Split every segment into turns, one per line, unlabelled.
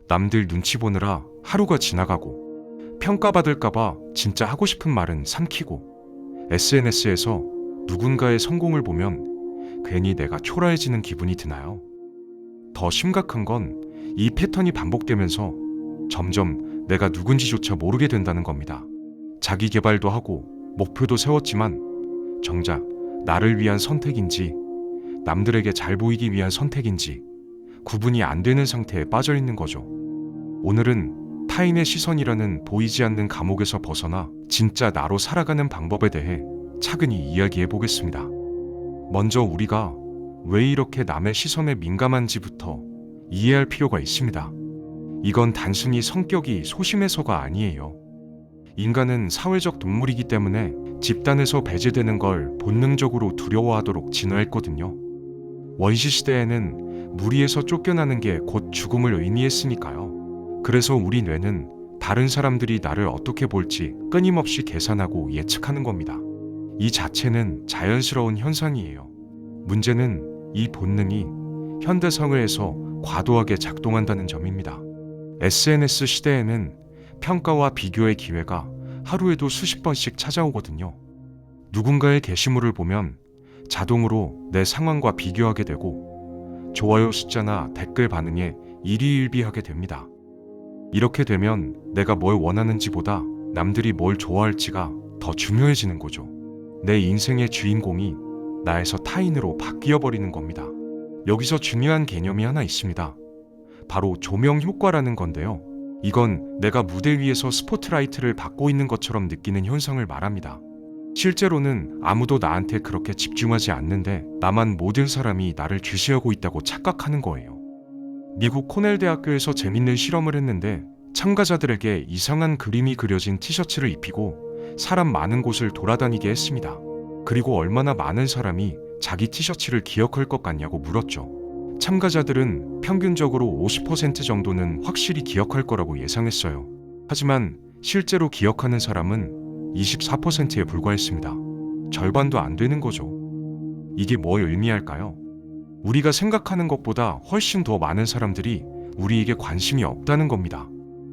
남들 눈치 보느라 하루가 지나가고 평가받을까봐 진짜 하고 싶은 말은 삼키고 SNS에서 누군가의 성공을 보면 괜히 내가 초라해지는 기분이 드나요? 더 심각한 건 이 패턴이 반복되면서 점점 내가 누군지조차 모르게 된다는 겁니다. 자기 개발도 하고 목표도 세웠지만 정작 나를 위한 선택인지 남들에게 잘 보이기 위한 선택인지 구분이 안 되는 상태에 빠져 있는 거죠. 오늘은 타인의 시선이라는 보이지 않는 감옥에서 벗어나 진짜 나로 살아가는 방법에 대해 차근히 이야기해 보겠습니다. 먼저 우리가 왜 이렇게 남의 시선에 민감한지부터 이해할 필요가 있습니다. 이건 단순히 성격이 소심해서가 아니에요. 인간은 사회적 동물이기 때문에 집단에서 배제되는 걸 본능적으로 두려워하도록 진화했거든요. 원시 시대에는 무리에서 쫓겨나는 게 곧 죽음을 의미했으니까요. 그래서 우리 뇌는 다른 사람들이 나를 어떻게 볼지 끊임없이 계산하고 예측하는 겁니다. 이 자체는 자연스러운 현상이에요. 문제는 이 본능이 현대 사회에서 과도하게 작동한다는 점입니다. SNS 시대에는 평가와 비교의 기회가 하루에도 수십 번씩 찾아오거든요. 누군가의 게시물을 보면 자동으로 내 상황과 비교하게 되고 좋아요 숫자나 댓글 반응에 일희일비하게 됩니다. 이렇게 되면 내가 뭘 원하는지보다 남들이 뭘 좋아할지가 더 중요해지는 거죠. 내 인생의 주인공이 나에서 타인으로 바뀌어 버리는 겁니다. 여기서 중요한 개념이 하나 있습니다. 바로 조명 효과라는 건데요. 이건 내가 무대 위에서 스포트라이트를 받고 있는 것처럼 느끼는 현상을 말합니다. 실제로는 아무도 나한테 그렇게 집중하지 않는데 나만 모든 사람이 나를 주시하고 있다고 착각하는 거예요. 미국 코넬 대학교에서 재밌는 실험을 했는데 참가자들에게 이상한 그림이 그려진 티셔츠를 입히고 사람 많은 곳을 돌아다니게 했습니다. 그리고 얼마나 많은 사람이 자기 티셔츠를 기억할 것 같냐고 물었죠. 참가자들은 평균적으로 50% 정도는 확실히 기억할 거라고 예상했어요. 하지만 실제로 기억하는 사람은 24%에 불과했습니다. 절반도 안 되는 거죠. 이게 뭘 의미할까요? 우리가 생각하는 것보다 훨씬 더 많은 사람들이 우리에게 관심이 없다는 겁니다.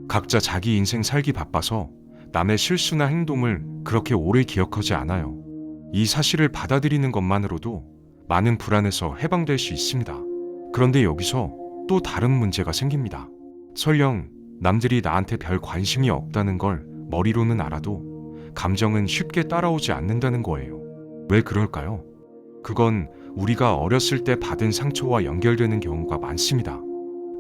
각자 자기 인생 살기 바빠서 남의 실수나 행동을 그렇게 오래 기억하지 않아요. 이 사실을 받아들이는 것만으로도 많은 불안에서 해방될 수 있습니다. 그런데 여기서 또 다른 문제가 생깁니다. 설령 남들이 나한테 별 관심이 없다는 걸 머리로는 알아도 감정은 쉽게 따라오지 않는다는 거예요. 왜 그럴까요? 그건 우리가 어렸을 때 받은 상처와 연결되는 경우가 많습니다.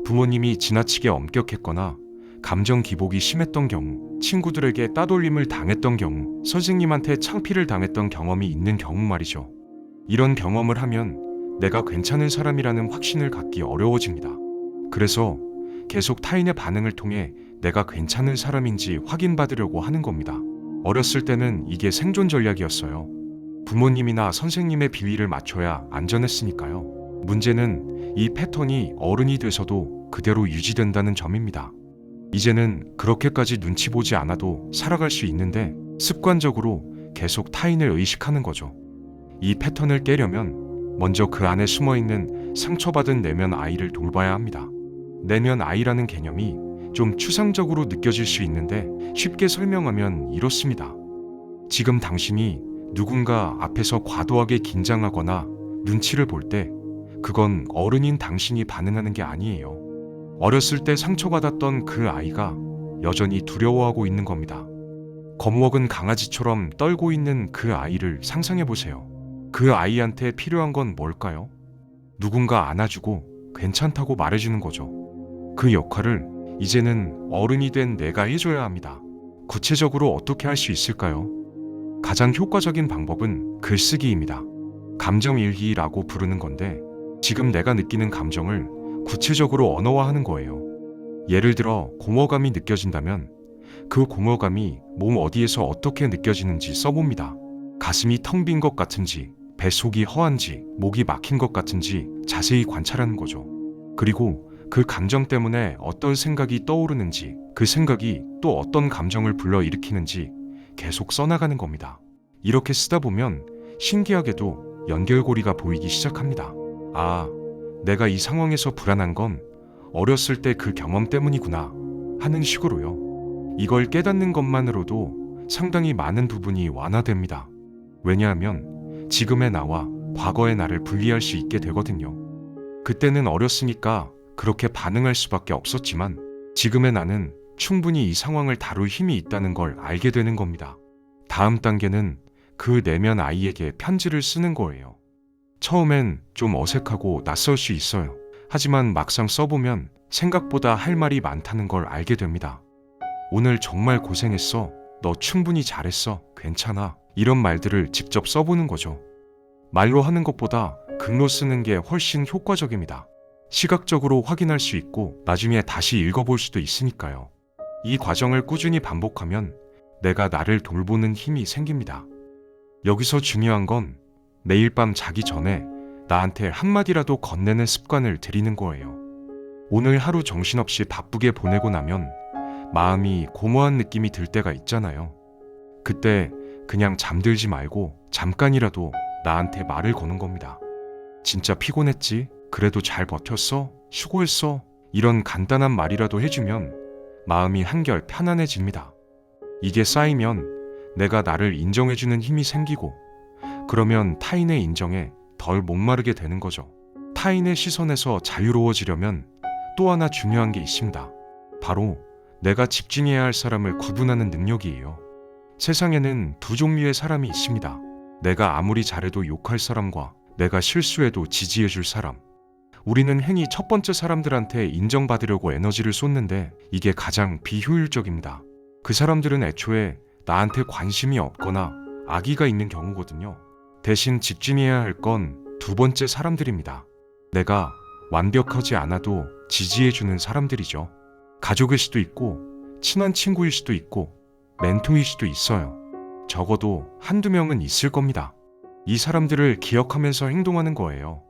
부모님이 지나치게 엄격했거나 감정 기복이 심했던 경우, 친구들에게 따돌림을 당했던 경우, 선생님한테 창피를 당했던 경험이 있는 경우 말이죠. 이런 경험을 하면 내가 괜찮은 사람이라는 확신을 갖기 어려워집니다. 그래서 계속 타인의 반응을 통해 내가 괜찮은 사람인지 확인받으려고 하는 겁니다. 어렸을 때는 이게 생존 전략이었어요. 부모님이나 선생님의 비위를 맞춰야 안전했으니까요. 문제는 이 패턴이 어른이 돼서도 그대로 유지된다는 점입니다. 이제는 그렇게까지 눈치 보지 않아도 살아갈 수 있는데 습관적으로 계속 타인을 의식하는 거죠. 이 패턴을 깨려면 먼저 그 안에 숨어있는 상처받은 내면 아이를 돌봐야 합니다. 내면 아이라는 개념이 좀 추상적으로 느껴질 수 있는데 쉽게 설명하면 이렇습니다. 지금 당신이 누군가 앞에서 과도하게 긴장하거나 눈치를 볼 때 그건 어른인 당신이 반응하는 게 아니에요. 어렸을 때 상처받았던 그 아이가 여전히 두려워하고 있는 겁니다. 겁먹은 강아지처럼 떨고 있는 그 아이를 상상해 보세요. 그 아이한테 필요한 건 뭘까요? 누군가 안아주고 괜찮다고 말해주는 거죠. 그 역할을 이제는 어른이 된 내가 해줘야 합니다. 구체적으로 어떻게 할 수 있을까요? 가장 효과적인 방법은 글쓰기입니다. 감정일기라고 부르는 건데 지금 내가 느끼는 감정을 구체적으로 언어화하는 거예요. 예를 들어 공허감이 느껴진다면 그 공허감이 몸 어디에서 어떻게 느껴지는지 써봅니다. 가슴이 텅 빈 것 같은지, 뱃속이 허한지, 목이 막힌 것 같은지 자세히 관찰하는 거죠. 그리고 그 감정 때문에 어떤 생각이 떠오르는지, 그 생각이 또 어떤 감정을 불러일으키는지 계속 써나가는 겁니다. 이렇게 쓰다 보면 신기하게도 연결고리가 보이기 시작합니다. 아, 내가 이 상황에서 불안한 건 어렸을 때 그 경험 때문이구나 하는 식으로요. 이걸 깨닫는 것만으로도 상당히 많은 부분이 완화됩니다. 왜냐하면 지금의 나와 과거의 나를 분리할 수 있게 되거든요. 그때는 어렸으니까 그렇게 반응할 수밖에 없었지만 지금의 나는 충분히 이 상황을 다룰 힘이 있다는 걸 알게 되는 겁니다. 다음 단계는 그 내면 아이에게 편지를 쓰는 거예요. 처음엔 좀 어색하고 낯설 수 있어요. 하지만 막상 써보면 생각보다 할 말이 많다는 걸 알게 됩니다. 오늘 정말 고생했어. 너 충분히 잘했어. 괜찮아. 이런 말들을 직접 써보는 거죠. 말로 하는 것보다 글로 쓰는 게 훨씬 효과적입니다. 시각적으로 확인할 수 있고 나중에 다시 읽어볼 수도 있으니까요. 이 과정을 꾸준히 반복하면 내가 나를 돌보는 힘이 생깁니다. 여기서 중요한 건 매일 밤 자기 전에 나한테 한마디라도 건네는 습관을 들이는 거예요. 오늘 하루 정신없이 바쁘게 보내고 나면 마음이 공허한 느낌이 들 때가 있잖아요. 그때 그냥 잠들지 말고 잠깐이라도 나한테 말을 거는 겁니다. 진짜 피곤했지? 그래도 잘 버텼어? 수고했어? 이런 간단한 말이라도 해주면 마음이 한결 편안해집니다. 이게 쌓이면 내가 나를 인정해주는 힘이 생기고 그러면 타인의 인정에 덜 목마르게 되는 거죠. 타인의 시선에서 자유로워지려면 또 하나 중요한 게 있습니다. 바로 내가 집중해야 할 사람을 구분하는 능력이에요. 세상에는 두 종류의 사람이 있습니다. 내가 아무리 잘해도 욕할 사람과 내가 실수해도 지지해줄 사람. 우리는 흔히 첫 번째 사람들한테 인정받으려고 에너지를 쏟는데 이게 가장 비효율적입니다. 그 사람들은 애초에 나한테 관심이 없거나 악의가 있는 경우거든요. 대신 집중해야 할 건 두 번째 사람들입니다. 내가 완벽하지 않아도 지지해주는 사람들이죠. 가족일 수도 있고 친한 친구일 수도 있고 멘토일 수도 있어요. 적어도 한두 명은 있을 겁니다. 이 사람들을 기억하면서 행동하는 거예요.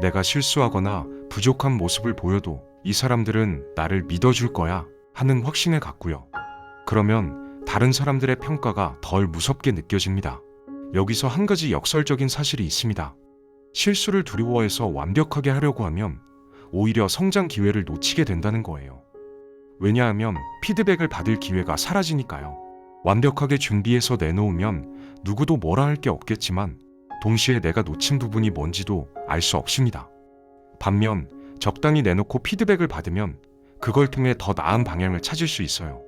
내가 실수하거나 부족한 모습을 보여도 이 사람들은 나를 믿어줄 거야 하는 확신을 갖고요. 그러면 다른 사람들의 평가가 덜 무섭게 느껴집니다. 여기서 한 가지 역설적인 사실이 있습니다. 실수를 두려워해서 완벽하게 하려고 하면 오히려 성장 기회를 놓치게 된다는 거예요. 왜냐하면 피드백을 받을 기회가 사라지니까요. 완벽하게 준비해서 내놓으면 누구도 뭐라 할 게 없겠지만 동시에 내가 놓친 부분이 뭔지도 알 수 없습니다. 반면 적당히 내놓고 피드백을 받으면 그걸 통해 더 나은 방향을 찾을 수 있어요.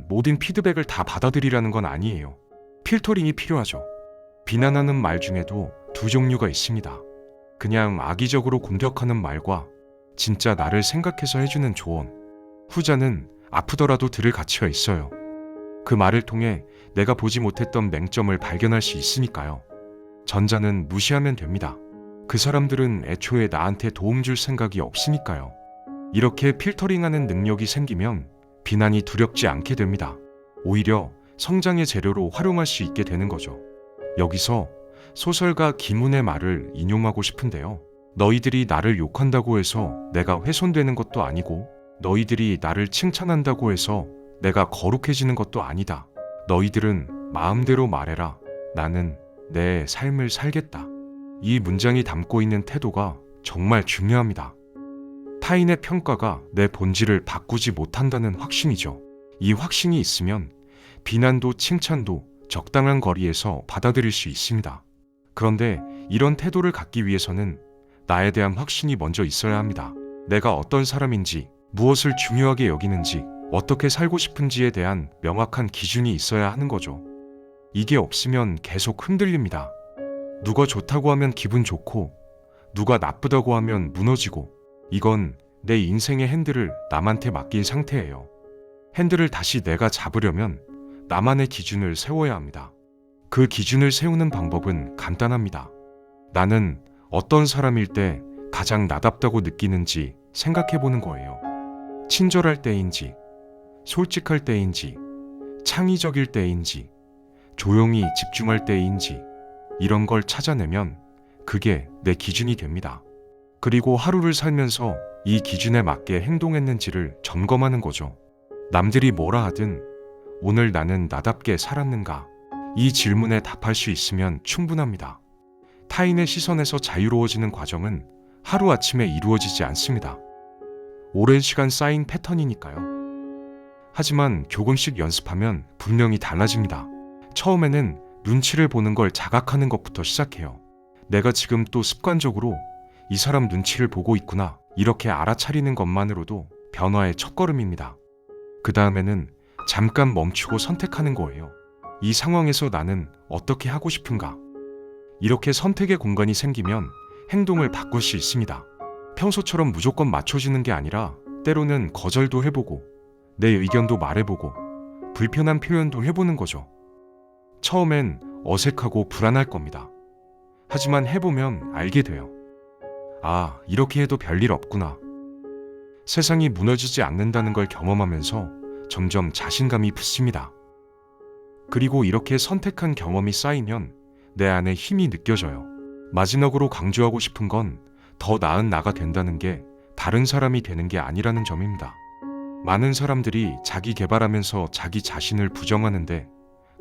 모든 피드백을 다 받아들이라는 건 아니에요. 필터링이 필요하죠. 비난하는 말 중에도 두 종류가 있습니다. 그냥 악의적으로 공격하는 말과 진짜 나를 생각해서 해주는 조언. 후자는 아프더라도 들을 가치가 있어요. 그 말을 통해 내가 보지 못했던 맹점을 발견할 수 있으니까요. 전자는 무시하면 됩니다. 그 사람들은 애초에 나한테 도움 줄 생각이 없으니까요. 이렇게 필터링하는 능력이 생기면 비난이 두렵지 않게 됩니다. 오히려 성장의 재료로 활용할 수 있게 되는 거죠. 여기서 소설가 김훈의 말을 인용하고 싶은데요. 너희들이 나를 욕한다고 해서 내가 훼손되는 것도 아니고 너희들이 나를 칭찬한다고 해서 내가 거룩해지는 것도 아니다. 너희들은 마음대로 말해라. 나는 내 삶을 살겠다. 이 문장이 담고 있는 태도가 정말 중요합니다. 타인의 평가가 내 본질을 바꾸지 못한다는 확신이죠. 이 확신이 있으면 비난도 칭찬도 적당한 거리에서 받아들일 수 있습니다. 그런데 이런 태도를 갖기 위해서는 나에 대한 확신이 먼저 있어야 합니다. 내가 어떤 사람인지, 무엇을 중요하게 여기는지, 어떻게 살고 싶은지에 대한 명확한 기준이 있어야 하는 거죠. 이게 없으면 계속 흔들립니다. 누가 좋다고 하면 기분 좋고, 누가 나쁘다고 하면 무너지고, 이건 내 인생의 핸들을 남한테 맡긴 상태예요. 핸들을 다시 내가 잡으려면 나만의 기준을 세워야 합니다. 그 기준을 세우는 방법은 간단합니다. 나는 어떤 사람일 때 가장 나답다고 느끼는지 생각해 보는 거예요. 친절할 때인지, 솔직할 때인지, 창의적일 때인지, 조용히 집중할 때인지, 이런 걸 찾아내면 그게 내 기준이 됩니다. 그리고 하루를 살면서 이 기준에 맞게 행동했는지를 점검하는 거죠. 남들이 뭐라 하든 오늘 나는 나답게 살았는가? 이 질문에 답할 수 있으면 충분합니다. 타인의 시선에서 자유로워지는 과정은 하루아침에 이루어지지 않습니다. 오랜 시간 쌓인 패턴이니까요. 하지만 조금씩 연습하면 분명히 달라집니다. 처음에는 눈치를 보는 걸 자각하는 것부터 시작해요. 내가 지금 또 습관적으로 이 사람 눈치를 보고 있구나, 이렇게 알아차리는 것만으로도 변화의 첫걸음입니다. 그 다음에는 잠깐 멈추고 선택하는 거예요. 이 상황에서 나는 어떻게 하고 싶은가? 이렇게 선택의 공간이 생기면 행동을 바꿀 수 있습니다. 평소처럼 무조건 맞춰지는 게 아니라 때로는 거절도 해보고 내 의견도 말해보고 불편한 표현도 해보는 거죠. 처음엔 어색하고 불안할 겁니다. 하지만 해보면 알게 돼요. 아, 이렇게 해도 별일 없구나. 세상이 무너지지 않는다는 걸 경험하면서 점점 자신감이 붙습니다. 그리고 이렇게 선택한 경험이 쌓이면 내 안에 힘이 느껴져요. 마지막으로 강조하고 싶은 건 더 나은 나가 된다는 게 다른 사람이 되는 게 아니라는 점입니다. 많은 사람들이 자기 개발하면서 자기 자신을 부정하는데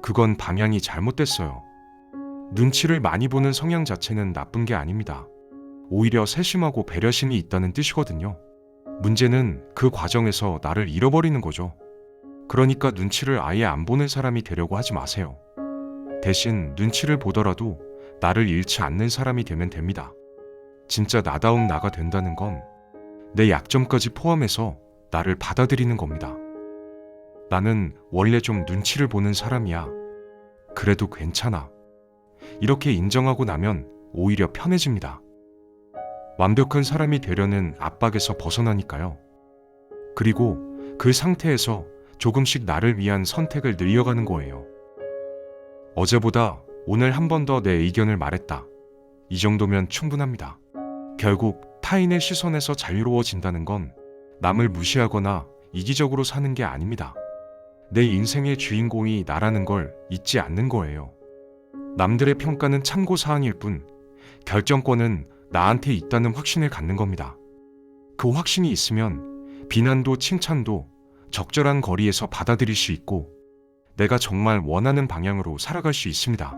그건 방향이 잘못됐어요. 눈치를 많이 보는 성향 자체는 나쁜 게 아닙니다. 오히려 세심하고 배려심이 있다는 뜻이거든요. 문제는 그 과정에서 나를 잃어버리는 거죠. 그러니까 눈치를 아예 안 보는 사람이 되려고 하지 마세요. 대신 눈치를 보더라도 나를 잃지 않는 사람이 되면 됩니다. 진짜 나다운 나가 된다는 건 내 약점까지 포함해서 나를 받아들이는 겁니다. 나는 원래 좀 눈치를 보는 사람이야. 그래도 괜찮아. 이렇게 인정하고 나면 오히려 편해집니다. 완벽한 사람이 되려는 압박에서 벗어나니까요. 그리고 그 상태에서 조금씩 나를 위한 선택을 늘려가는 거예요. 어제보다 오늘 한 번 더 내 의견을 말했다. 이 정도면 충분합니다. 결국 타인의 시선에서 자유로워진다는 건 남을 무시하거나 이기적으로 사는 게 아닙니다. 내 인생의 주인공이 나라는 걸 잊지 않는 거예요. 남들의 평가는 참고사항일 뿐 결정권은 나한테 있다는 확신을 갖는 겁니다. 그 확신이 있으면 비난도 칭찬도 적절한 거리에서 받아들일 수 있고 내가 정말 원하는 방향으로 살아갈 수 있습니다.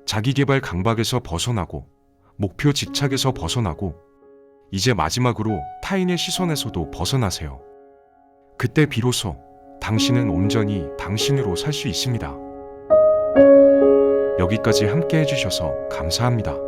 자기계발 강박에서 벗어나고 목표 집착에서 벗어나고 이제 마지막으로 타인의 시선에서도 벗어나세요. 그때 비로소 당신은 온전히 당신으로 살 수 있습니다. 여기까지 함께 해주셔서 감사합니다.